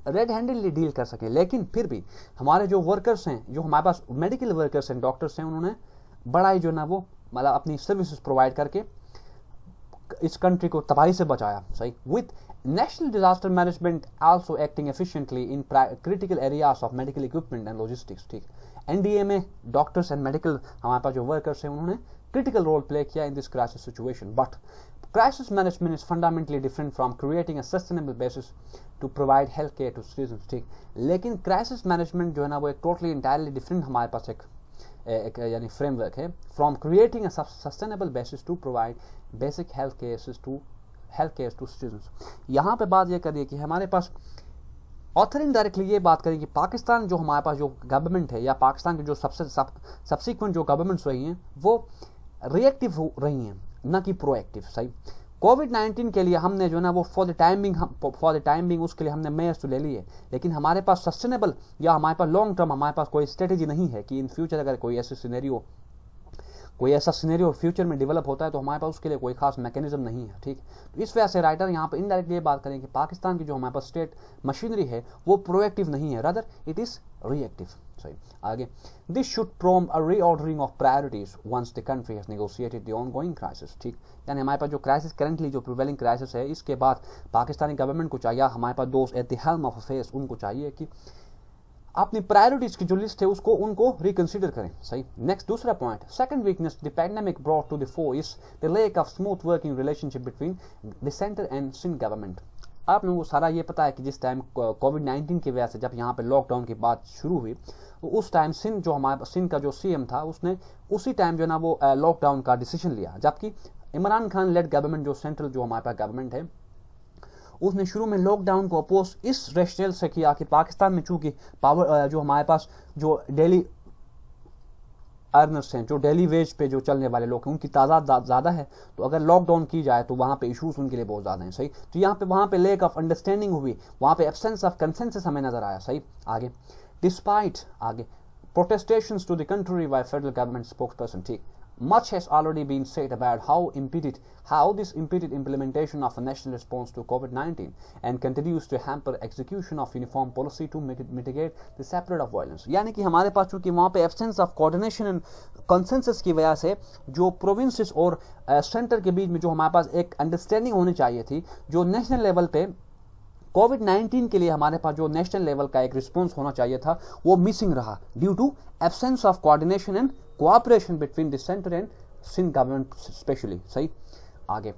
Speaker 1: रेड हैंडेडली डील कर सके. लेकिन फिर भी हमारे जो वर्कर्स हैं, जो हमारे पास मेडिकल वर्कर्स हैं, डॉक्टर्स हैं, उन्होंने बड़ा ही जो ना वो मतलब अपनी सर्विसेज प्रोवाइड करके इस कंट्री को तबाही से बचाया. सही. With national disaster management also acting efficiently in critical areas of medical equipment and logistics. ठीक. एनडीए में डॉक्टर्स एंड मेडिकल हमारे पास जो वर्कर्स हैं उन्होंने क्रिटिकल रोल प्ले किया in this crisis situation. But crisis management is fundamentally different from creating a sustainable basis to provide health care to citizens. ठीक. लेकिन क्राइसिस मैनेजमेंट जो है ना वो एक टोटली इंटायरली डिफरेंट हमारे पास एक यानी फ्रेमवर्क है from creating a sustainable basis to provide basic health care to citizens. यहाँ पे बात ये करिए कि हमारे पास ऑथर इनडायरेक्टली ये बात करें कि पाकिस्तान जो हमारे पास जो गवर्नमेंट है या पाकिस्तान की जो सबसे सब्सिक्वेंट जो गवर्नमेंट्स रही हैं वो रिएक्टिव रही हैं, न कि प्रोएक्टिव. सही. कोविड-19 के लिए हमने जो है ना वो फॉर द टाइम बिंग उसके लिए हमने मेयर्स तो ले ली है, लेकिन हमारे पास सस्टेनेबल या हमारे पास लॉन्ग टर्म हमारे पास कोई स्ट्रेटेजी नहीं है कि इन फ्यूचर अगर कोई ऐसा सिनेरियो फ्यूचर में डेवलप होता है तो हमारे पास उसके लिए कोई खास मैकेनिज्म नहीं है. ठीक. तो इस वजह से राइटर यहाँ पर इनडायरेक्टली ये बात करें कि पाकिस्तान की जो हमारे पास स्टेट मशीनरी है वो प्रोएक्टिव नहीं है, रादर इट इज रिएक्टिव. सही. आगे, this should prompt a reordering of priorities once the country has negotiated the ongoing crisis. ठीक. यानी हमारे पास जो क्राइसिस करंटली जो प्रिवेलिंग क्राइसिस है, इसके बाद पाकिस्तानी गवर्नमेंट को चाहिए, हमारे पास दोस्त at the helm of affairs उनको चाहिए कि अपनी प्रायोरिटीज की जो लिस्ट है उसको उनको रिकंसिडर करें. सही. नेक्स्ट, दूसरा point, second weakness the pandemic brought to the fore is the lack of smooth working relationship between the centre and Sindh government. आप लोगों को सारा ये पता है कि जिस टाइम कोविड-19 की वजह से जब यहाँ पे लॉकडाउन की बात शुरू हुई तो उस टाइम सिंध का जो सीएम था उसने उसी टाइम जो ना वो लॉकडाउन का डिसीजन लिया, जबकि इमरान खान लेड गवर्नमेंट जो सेंट्रल जो हमारे पास गवर्नमेंट है उसने शुरू में लॉकडाउन को अपोज इस रेशनल से किया कि पाकिस्तान में चूंकि पावर जो हमारे पास जो डेली अर्नर्स हैं, जो डेली वेज पे जो चलने वाले लोग हैं, उनकी तादाद ज़्यादा है, तो अगर लॉकडाउन की जाए तो वहाँ पे इशूज़ उनके लिए बहुत ज़्यादा हैं. सही. तो यहाँ पे वहाँ पे लेक ऑफ अंडरस्टैंडिंग हुई, वहाँ पे एब्सेंस ऑफ कंसेंसस हमें नजर आया. सही. आगे, डिस्पाइट आगे protestations to the contrary by federal government spokesperson. ठीक. Much has already been said about how this impeded implementation of a national response to COVID-19 and continues to hamper execution of uniform policy to mitigate the spread of violence. यानी कि हमारे पास चूंकि वहाँ पे absence of coordination and consensus की वजह से जो provinces और सेंटर के बीच में जो हमारे पास एक अंडरस्टैंडिंग होनी चाहिए थी, जो नेशनल लेवल पे कोविड-19 के लिए हमारे पास जो नेशनल लेवल का एक रिस्पॉन्स होना चाहिए था वो मिसिंग रहा due to absence of coordination and cooperation between the centre and Sindh government specially. सही, आगे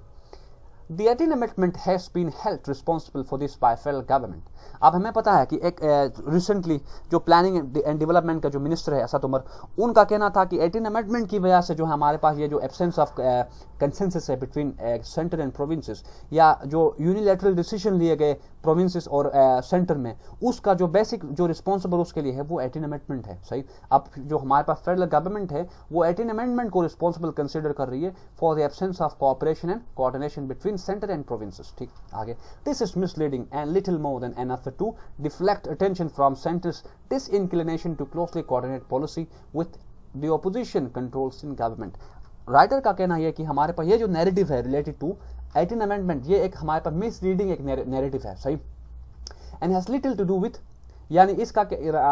Speaker 1: The 18th Amendment has been held responsible for this by federal government. अब हमें पता है कि एक रिसेंटली जो प्लानिंग एंड डेवलपमेंट का जो मिनिस्टर है असद उमर, उनका कहना था कि 18th अमेंडमेंट की वजह से जो है हमारे पास ये जो एब्सेंस ऑफ कंसेंसस है बिटवीन सेंटर एंड प्रोविंसेस, या जो यूनिलैटरल डिसीजन लिए गए प्रोविंसेस और सेंटर में, उसका जो बेसिक जो रिस्पॉन्सिबल उसके लिए है वो 18th अमेंडमेंट है। सही, अब जो हमारे पास फेडरल गवर्नमेंट है वो 18th अमेंडमेंट को रिस्पॉन्सिबल कंसिडर कर रही है for the absence of cooperation and coordination between centre and provinces. ठीक, आगे this is misleading and little more than enough to deflect attention from center's disinclination to closely coordinate policy with the opposition controls in government. Writer का कहना यह कि हमारे पास ये जो narrative है रिलेटेड टू 18th अमेंडमेंट, ये एक हमारे पास मिसरीडिंग एक नैरेटिव है। सही, and has little to do with, यानी इसका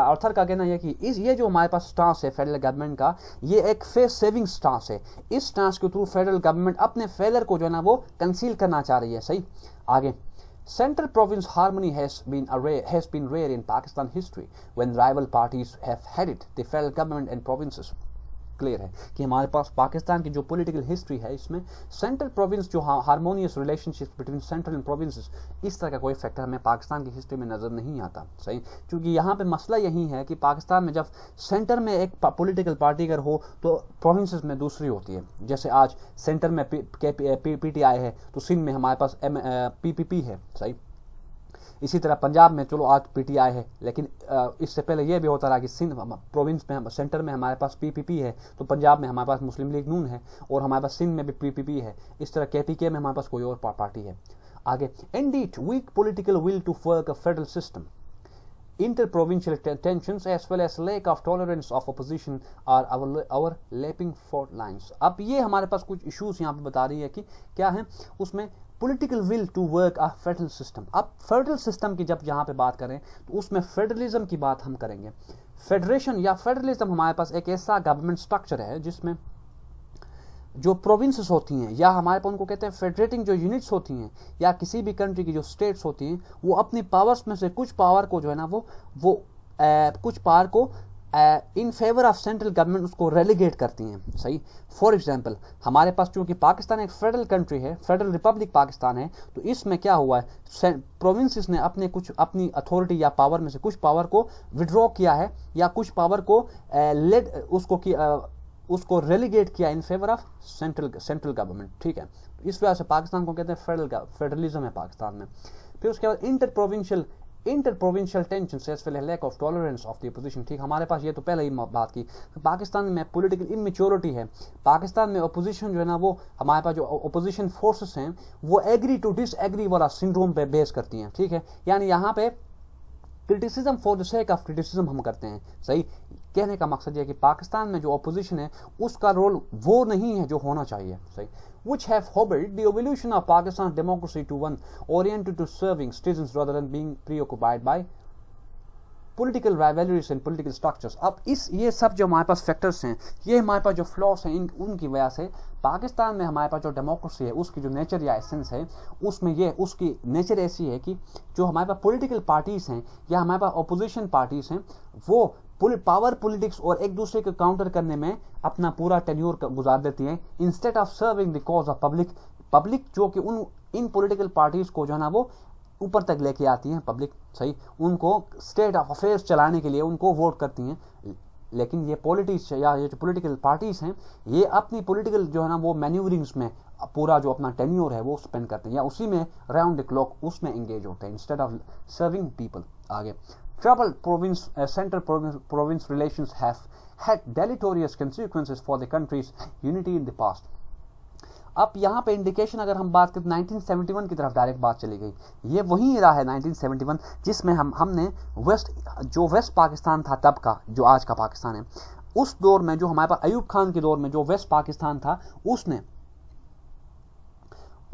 Speaker 1: ऑथर का कहना यह कि ये जो हमारे पास स्टांस है फेडरल गवर्नमेंट का, ये एक फेस सेविंग स्टांस है। इस स्टांस के थ्रू फेडरल गवर्नमेंट अपने फेलियर को जो है ना वो कंसील करना चाह रही है। सही, आगे Central province harmony has been rare in Pakistan history when rival parties have headed the federal government and provinces. Clear है कि हमारे पास पाकिस्तान की जो पॉलिटिकल हिस्ट्री है इसमें सेंट्रल प्रोविंस जो harmonious relationship between central and provinces, इस तरह का कोई फैक्टर हमें पाकिस्तान की हिस्ट्री में नजर नहीं आता। सही, क्योंकि यहाँ पे मसला यही है कि पाकिस्तान में जब सेंटर में एक पॉलिटिकल पार्टी अगर हो तो प्रोविंसेस में दूसरी होती है। जैसे आज सेंटर में PTI है तो सिंध में हमारे पास PPP है। सही, इसी तरह पंजाब में चलो आज PTI है, लेकिन इससे पहले यह भी होता रहा कि सिंध प्रोविंस में सेंटर में हमारे पास PPP है तो पंजाब में हमारे पास मुस्लिम लीग नून है, और हमारे पास सिंध में भी PPP है। इस तरह KPK में हमारे पास कोई और पार्टी है। आगे indeed weak political will to work a federal system, interprovincial tensions as well as lack of tolerance of opposition are our lapping fault lines. अब ये हमारे पास कुछ इश्यूज यहाँ पे बता रही है कि क्या है उसमें political will to work a federal system. अब फेडरल सिस्टम की जब यहाँ पे बात करें तो उसमें फेडरलिज्म की बात हम करेंगे। फेडरेशन या फेडरलिज्म हमारे पास एक ऐसा गवर्नमेंट स्ट्रक्चर है जिसमें जो प्रोविंसेस होती हैं, या हमारे पास उनको कहते हैं फेडरेटिंग जो यूनिट्स होती हैं, या किसी भी कंट्री की जो स्टेट्स होती हैं, वो अपनी पावर्स में से कुछ पावर को जो है ना वो कुछ पावर को in favour of central government उसको रेलीगेट करती हैं। सही, फॉर एग्जांपल हमारे पास चूंकि पाकिस्तान एक फेडरल कंट्री है, फेडरल रिपब्लिक पाकिस्तान है, तो इसमें क्या हुआ है प्रोविंसेस ने अपनी अथॉरिटी या पावर में से कुछ पावर को विड्रॉ किया है, या कुछ पावर को उसको रेलीगेट किया in favour of central government. ठीक है, इस वजह से पाकिस्तान को कहते हैं फेडरलिज्म है पाकिस्तान में। फिर उसके बाद interprovincial tensions as well as lack of tolerance of the opposition. ठीक, हमारे पास ये तो पहले ही बात की, पाकिस्तान में पॉलिटिकल इमेच्योरिटी है। पाकिस्तान में अपोजिशन जो है ना वो हमारे पास जो अपोजिशन फोर्सेस हैं वो एग्री टू डिसएग्री वाला सिंड्रोम पे बेस करती हैं। ठीक है, यानी यहाँ पे criticism for the sake of criticism हम करते हैं। सही, कहने का मकसद यह कि पाकिस्तान में जो अपोजिशन है उसका रोल वो नहीं है जो होना चाहिए। सही, which have hobbled the evolution of Pakistan's democracy to one oriented to serving citizens rather than being preoccupied by political rivalries and political structures. अब ये सब जो हमारे पास फैक्टर्स हैं, ये हमारे पास जो फ्लॉस हैं, उनकी वजह से पाकिस्तान में हमारे पास जो डेमोक्रेसी है उसकी जो नेचर या एसेंस है उसमें ये उसकी नेचर ऐसी है कि जो हमारे पास पॉलिटिकल पार्टीज हैं या हमारे पास अपोजिशन पार्टीज हैं वो पावर पॉलिटिक्स और एक दूसरे को काउंटर करने में अपना पूरा टेन्योर गुजार देती हैं instead of serving the cause of public जो कि इन पॉलिटिकल पार्टीज को जो है ना वो ऊपर तक लेके आती हैं पब्लिक। सही, उनको स्टेट ऑफ अफेयर्स चलाने के लिए उनको वोट करती हैं, लेकिन ये पॉलिटिक्स या ये जो पॉलिटिकल पार्टीज हैं ये अपनी पॉलिटिकल जो है ना वो मैन्यूवरिंग्स में पूरा जो अपना टेन्योर है वो स्पेंड करते हैं या उसी में राउंड द क्लॉक उसमें एंगेज होते हैं इंस्टेड ऑफ सर्विंग पीपल। आगे troubled central province relations have had deleterious consequences for the country's unity in the past. अब यहाँ पे इंडिकेशन अगर हम बात करें 1971 की तरफ डायरेक्ट बात चली गई, ये वही रहा है 1971 जिसमें हमने वेस्ट पाकिस्तान था तब का जो आज का पाकिस्तान है, उस दौर में जो हमारे पास अयूब खान के दौर में जो वेस्ट पाकिस्तान था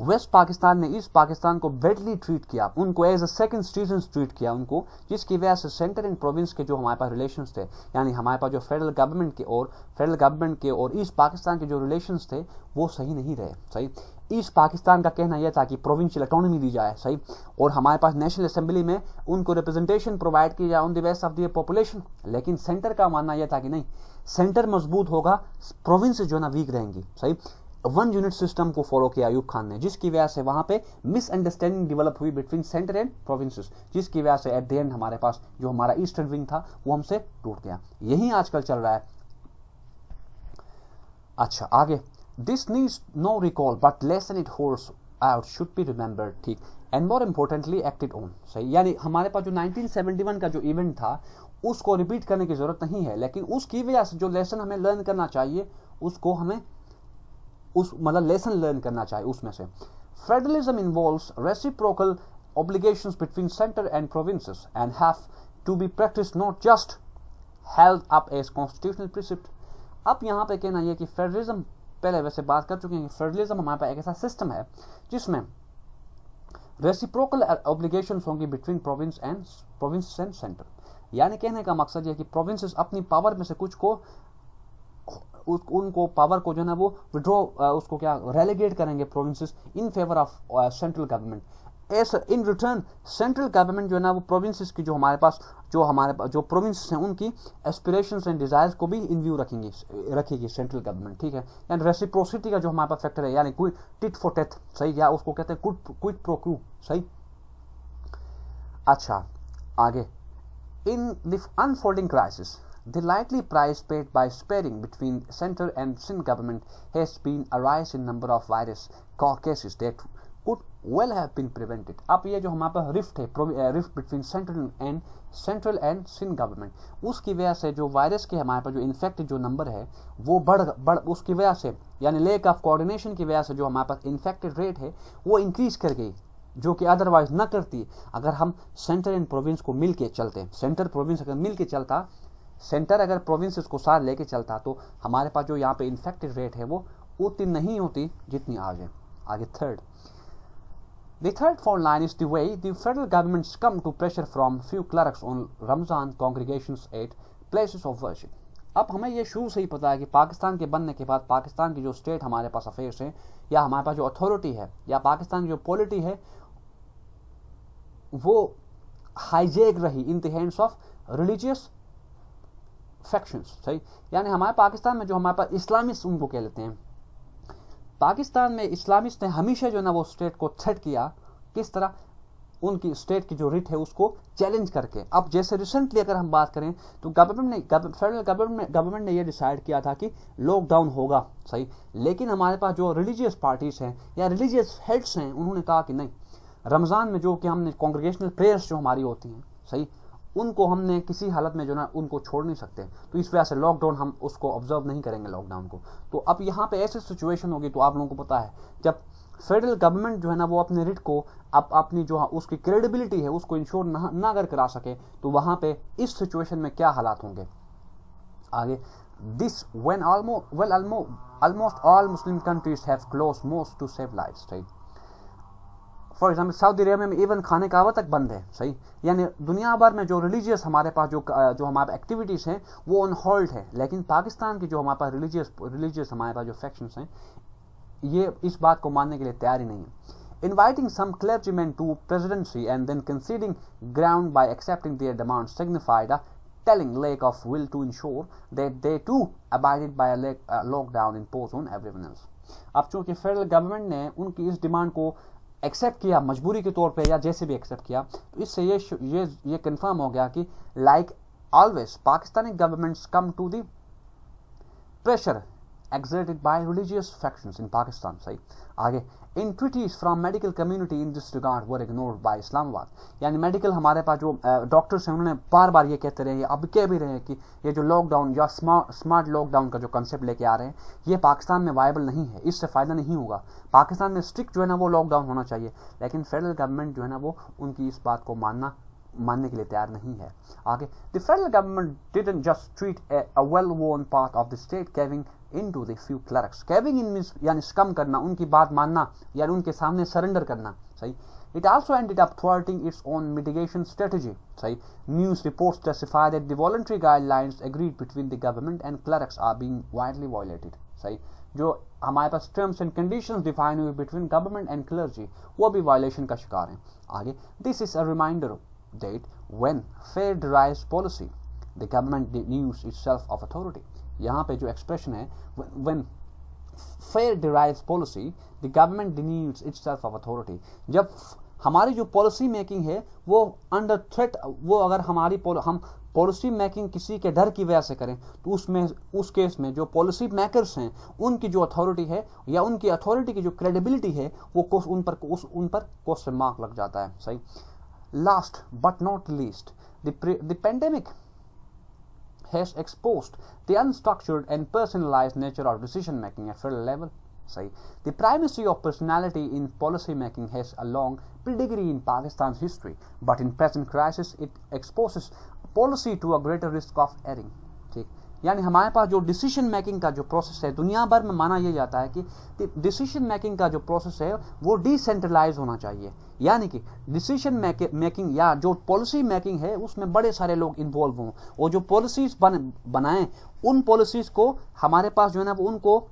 Speaker 1: वेस्ट पाकिस्तान ने ईस्ट पाकिस्तान को बेडली ट्रीट किया, उनको as a second citizen treat किया उनको, जिसकी वजह से सेंटर एंड प्रोविंस के जो हमारे पास रिलेशंस थे, यानी हमारे पास जो फेडरल गवर्नमेंट के और ईस्ट पाकिस्तान के जो रिलेशंस थे वो सही नहीं रहे। सही, ईस्ट पाकिस्तान का कहना यह था कि प्रोविंशियल ऑटोनॉमी दी जाए, सही, और हमारे पास नेशनल असेंबली में उनको रिप्रेजेंटेशन प्रोवाइड की जाए on the base of the population. लेकिन सेंटर का मानना यह था कि नहीं, सेंटर मजबूत होगा, प्रोविंस जो है ना वीक रहेंगी। सही, वन यूनिट सिस्टम को फॉलो किया अयूब खान ने, जिसकी वजह से वहां पे मिसअंडरस्टैंडिंग डेवलप हुई बिटवीन सेंटर एंड प्रोविंसेस, जिसकी वजह से एट द एंड हमारे पास जो हमारा ईस्टर्न विंग था वो हमसे टूट गया। यही आजकल चल रहा है। अच्छा, आगे, this needs no recall but lesson it holds out should be remembered, ठीक, and more importantly acted on. सही, यानी हमारे पास जो 1971 का जो इवेंट था उसको रिपीट करने की जरूरत नहीं है, लेकिन उसकी वजह से जो लेसन हमें लर्न करना चाहिए उसको हमें लेसन लर्न करना चाहिए उसमें से। Federalism involves reciprocal obligations between center and provinces and have to be practiced, not just held up as constitutional precept। अब यहाँ पे कहना यह कि फेडरलिज्म, पहले वैसे बात कर चुके हैं कि फेडरलिज्म हमारे पास एक ऐसा सिस्टम है जिसमें रेसिप्रोकल ऑब्लिगेशंस होंगी बिटवीन प्रोविंस एंड सेंटर। यानी कहने का मकसद यह कि प्रोविंसेस अपनी पावर में से कुछ को उनको पावर को जो है ना वो विड्रॉ उसको क्या रेलीगेट करेंगे provinces in favour of central government. S in return central government जो है ना वो प्रोविंसेस की जो प्रोविंसेस हैं उनकी एस्पिरेशंस एंड डिजायर्स को भी इन व्यू रखेगी सेंट्रल गवर्नमेंट, ठीक है। यानी रेसिप्रोसिटी का जो हमारे पास फैक्टर है, यानी टिट फॉर टेट, सही, या उसको कहते हैं क्विड प्रो क्यू, सही। अच्छा, आगे, in the unfolding crisis the likely price paid by sparing between center and Sindh government has been a rise in number of virus cases that could well have been prevented। अब ये जो हमारे पास rift है, rift between central and Sindh government, उसकी वजह से जो वायरस के हमारे पास जो इन्फेक्टेड जो नंबर है वो बढ़ उसकी वजह से, यानी लेक ऑफ कोऑर्डिनेशन की वजह से जो हमारे पास इन्फेक्टेड रेट है वो इंक्रीज कर गई, जो कि अदरवाइज न करती अगर हम सेंटर एंड प्रोविंस को मिल के चलते। सेंटर प्रोविंस अगर मिल के चलता, सेंटर अगर प्रोविंसेस को साथ लेके चलता तो हमारे पास जो यहाँ पे इन्फेक्टेड रेट है वो उतनी नहीं होती जितनी आज है। आगे, third, the third fault line is the way the federal governments come to pressure from few clerics on Ramzan congregations at places of worship। अब हमें ये शुरू से ही पता है कि पाकिस्तान के बनने के बाद पाकिस्तान की जो स्टेट हमारे पास अफेयर्स है, या हमारे पास जो अथॉरिटी है, या पाकिस्तान की जो पॉलिटी है, वो हाईजेक रही in the hands of religious factions, सही। यानी हमारे पाकिस्तान में जो हमारे पास इस्लामिस्ट उनको कह लेते हैं, पाकिस्तान में इस्लामिस्ट ने हमेशा जो है ना वो स्टेट को थ्रेट किया, किस तरह, उनकी स्टेट की जो रिट है उसको चैलेंज करके। अब जैसे रिसेंटली अगर हम बात करें तो फेडरल गवर्नमेंट ने ये डिसाइड किया था कि लॉकडाउन होगा, सही, लेकिन हमारे पास जो रिलीजियस पार्टीज हैं या रिलीजियस हेड्स हैं उन्होंने कहा कि नहीं, रमज़ान में जो कि हमने कॉन्ग्रेगेशनल प्रेयर्स जो हमारी होती हैं, सही, उनको हमने किसी हालत में जो ना उनको छोड़ नहीं सकते, तो इस वजह से लॉकडाउन हम उसको ऑब्जर्व नहीं करेंगे लॉकडाउन को। तो अब यहाँ पे ऐसी सिचुएशन होगी, तो आप लोगों को पता है जब फेडरल गवर्नमेंट जो है ना वो अपने रिट को अपनी जो उसकी क्रेडिबिलिटी है उसको इंश्योर ना अगर करा सके तो वहाँ पे इस सिचुएशन में क्या हालात होंगे। आगे, this when almost all Muslim countries have closed mosques to save lives, right? For example Saudi Arabia में इवन खाने का तक बंद है, सही। यानी दुनिया भर में जो रिलीजियस हमारे पास जो हमारे एक्टिविटीज हैं वो ऑन होल्ड है, लेकिन पाकिस्तान की जो हमारे पास रिलीजियस हमारे पास जो फैक्शंस हैं ये इस बात को मानने के लिए तैयार ही नहीं है। Inviting some clergymen to presidency and then conceding ground by accepting their demands signified a telling lack of will to ensure that they too abided by a lockdown imposed on everyone else। अब चूंकि federal government ने उनकी इस demand को accept किया मजबूरी के तौर पे या जैसे भी एक्सेप्ट किया, तो इससे ये कंफर्म हो गया कि like always Pakistani governments come to the pressure exerted by religious factions in Pakistan, सही। आगे, entreaties from medical community in this regard were ignored by Islamabad। यानी मेडिकल हमारे पास जो डॉक्टर्स हैं उन्होंने बार बार ये कहते रहे, अब कह भी रहे हैं कि ये जो लॉकडाउन या स्मार्ट लॉकडाउन का जो कंसेप्ट लेके आ रहे हैं ये पाकिस्तान में वायबल नहीं है, इससे फायदा नहीं होगा। पाकिस्तान में स्ट्रिक्ट जो है ना वो लॉकडाउन होना चाहिए, लेकिन फेडरल गवर्नमेंट जो है ना वो उनकी इस बात को मानने के लिए तैयार नहीं है। आगे, the federal government didn't just treat a well-worn part of the state into the few clerics. Caving in means यानी स्कम करना, उनकी बात मानना यानी उनके सामने सरेंडर करना. सही. It also ended up thwarting its own mitigation strategy. सही. News reports testify that the voluntary guidelines agreed between the government and clerics are being widely violated. सही. जो हमारे पास टर्म्स एंड कंडीशंस डिफाइन हुए between government and clergy, वो भी violation का शिकार हैं. आगे, this is a reminder that when fear derives policy the government denudes itself of authority. यहाँ पे जो एक्सप्रेशन है, when fear derives policy the government denudes itself of authority, जब हमारी जो पॉलिसी मेकिंग है वो अंडर थ्रेट, वो अगर हम पॉलिसी मेकिंग किसी के डर की वजह से करें तो उस केस में जो पॉलिसी मेकर्स हैं उनकी जो अथॉरिटी है या उनकी अथॉरिटी की जो क्रेडिबिलिटी है वो उन पर क्वेश्चन मार्क लग जाता है. सही. Last but not least, the pandemic has exposed the unstructured and personalized nature of decision making at federal level. Say, the primacy of personality in policy making has a long pedigree in Pakistan's history, but in present crisis it exposes policy to a greater risk of erring. ठीक, यानी हमारे पास जो decision making का जो process है, दुनिया भर में माना यह जाता है कि डिसीजन मेकिंग का जो प्रोसेस है वो डिसेंट्रलाइज होना चाहिए. यानी कि डिसीजन मेकिंग या जो पॉलिसी मेकिंग है उसमें बड़े सारे लोग इन्वॉल्व हों और जो पॉलिसीज बनाएं उन पॉलिसीज को हमारे पास जो है ना वो उनको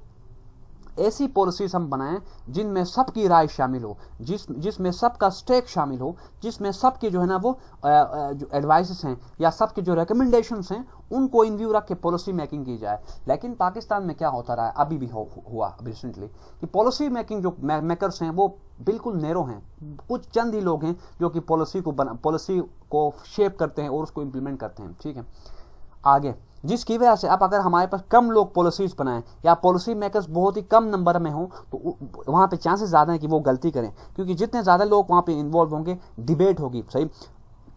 Speaker 1: ऐसी पॉलिसीज हम बनाएं जिनमें सबकी राय शामिल हो, जिसमें सबका स्टेक शामिल हो, जिसमें सबके जो है ना वो जो एडवाइसेस हैं या सबके जो रिकमेंडेशंस हैं उनको इन व्यू रख के पॉलिसी मेकिंग की जाए. लेकिन पाकिस्तान में क्या होता रहा है, अभी भी हुआ रिसेंटली, कि पॉलिसी मेकिंग जो मेकर्स हैं वो बिल्कुल नैरो हैं. कुछ चंद ही लोग हैं जो कि पॉलिसी को शेप करते हैं और उसको इम्प्लीमेंट करते हैं. ठीक है. आगे, जिसकी वजह से अब अगर हमारे पास कम लोग पॉलिसीज बनाएं या पॉलिसी मेकर्स बहुत ही कम नंबर में हों तो वहां पे चांसेस ज़्यादा हैं कि वो गलती करें, क्योंकि जितने ज़्यादा लोग वहां पे इन्वॉल्व होंगे डिबेट होगी. सही.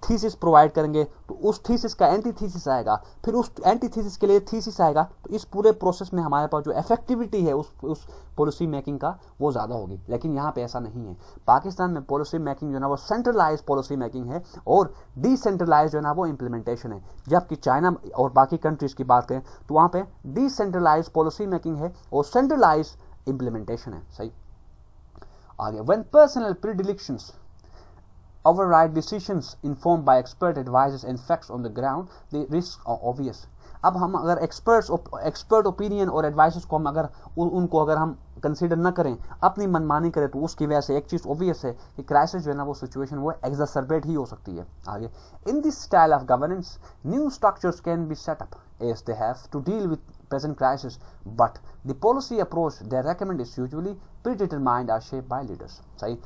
Speaker 1: थीसिस प्रोवाइड करेंगे तो उस थीसिस का एंटी थीसिस आएगा, फिर उस एंटी थीसिस के लिए थीसिस आएगा, तो इस पूरे प्रोसेस में हमारे पास जो इफेक्टिविटी है उस पॉलिसी मेकिंग का वो ज़्यादा होगी. लेकिन यहाँ पे ऐसा नहीं है. पाकिस्तान में पॉलिसी मेकिंग जो है ना वो सेंट्रलाइज पॉलिसी मेकिंग है और डिसेंट्रलाइज जो है ना वो इम्प्लीमेंटेशन है. जबकि चाइना और बाकी कंट्रीज की बात करें तो वहाँ पे डिसेंट्रलाइज पॉलिसी मेकिंग है और सेंट्रलाइज इम्प्लीमेंटेशन है. सही. आगे, when personal predilections override decisions informed by expert advices and facts on the ground, the risks are obvious. अब हम अगर एक्सपर्ट ओपिनियन और एडवाइसेस को हम अगर हम कंसीडर न करें, अपनी मनमानी करें, तो उसकी वजह से एक चीज़ ऑब्वियस है कि क्राइसिस जो है ना वो सिचुएशन वो एक्सरबेट ही हो सकती है. आगे, in this style of governance new structures can be set up as they have to deal with present crisis, but the policy approach they recommend is usually predetermined or shaped by leaders. सही.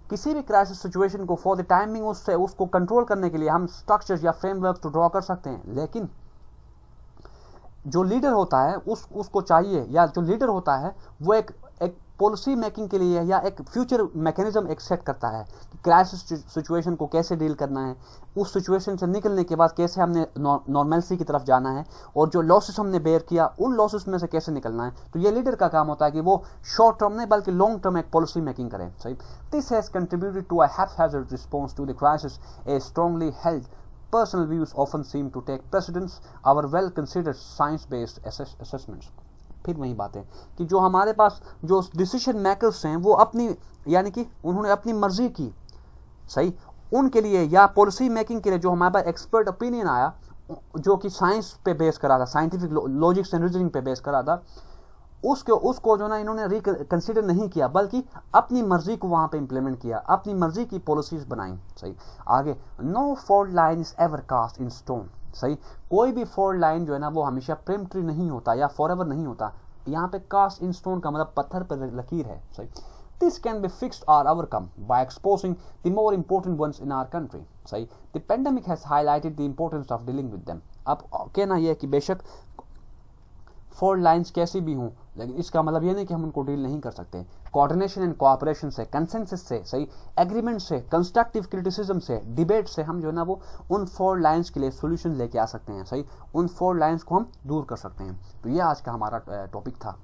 Speaker 1: किसी भी crisis situation को for the timing उसको control करने के लिए हम structures या फ्रेमवर्क तो ड्रॉ कर सकते हैं, लेकिन जो लीडर होता है उसको चाहिए, या जो लीडर होता है वो एक पॉलिसी मेकिंग के लिए या एक फ्यूचर मैकेनिज्म एक सेट करता है कि क्राइसिस सिचुएशन को कैसे डील करना है, उस सिचुएशन से निकलने के बाद कैसे हमने नॉर्मलसी की तरफ जाना है और जो लॉसेस हमने बेयर किया उन लॉसेस में से कैसे निकलना है. तो ये लीडर का काम होता है कि वो शॉर्ट टर्म नहीं बल्कि लॉन्ग टर्म एक पॉलिसी मेकिंग करें. सही. This has contributed to a haphazard response to the crisis. A strongly held personal views often seem to take precedence over well considered science based assessments. फिर वही बात है कि जो हमारे पास जो डिसीजन मेकर्स हैं वो अपनी यानी कि उन्होंने अपनी मर्जी की. सही. उनके लिए या पॉलिसी मेकिंग के लिए जो हमारे पास एक्सपर्ट ओपिनियन आया जो कि साइंस पे बेस करा था, साइंटिफिक लॉजिक्स एंड रीजनिंग पे बेस करा था, उसको जो ना इन्होंने रिकंसिडर नहीं किया बल्कि अपनी मर्जी को वहां पे इंप्लीमेंट किया, अपनी मर्जी की पॉलिसीज बनाई. सही. आगे, no fault line is ever cast in stone. सही. कोई भी फॉल्ट लाइन जो है ना वो हमेशा प्रीम्प्टरी नहीं होता या फॉरएवर नहीं होता. यहाँ पे कास्ट इन स्टोन का मतलब पत्थर पर लकीर है. सही. This can be fixed or overcome by exposing the more important ones in our country. सही. The pandemic has highlighted the importance of dealing with them. अब कहना यह है कि बेशक फॉल्ट लाइंस कैसी भी हों, लेकिन इसका मतलब ये नहीं कि हम उनको डील नहीं कर सकते. कोऑर्डिनेशन एंड कोऑपरेशन से, कंसेंसस से, सही, एग्रीमेंट से, कंस्ट्रक्टिव क्रिटिसिज्म से, डिबेट से हम जो है ना वो उन फॉल्ट लाइंस के लिए सॉल्यूशन लेके आ सकते हैं. सही. उन फॉल्ट लाइंस को हम दूर कर सकते हैं. तो ये आज का हमारा टॉपिक था.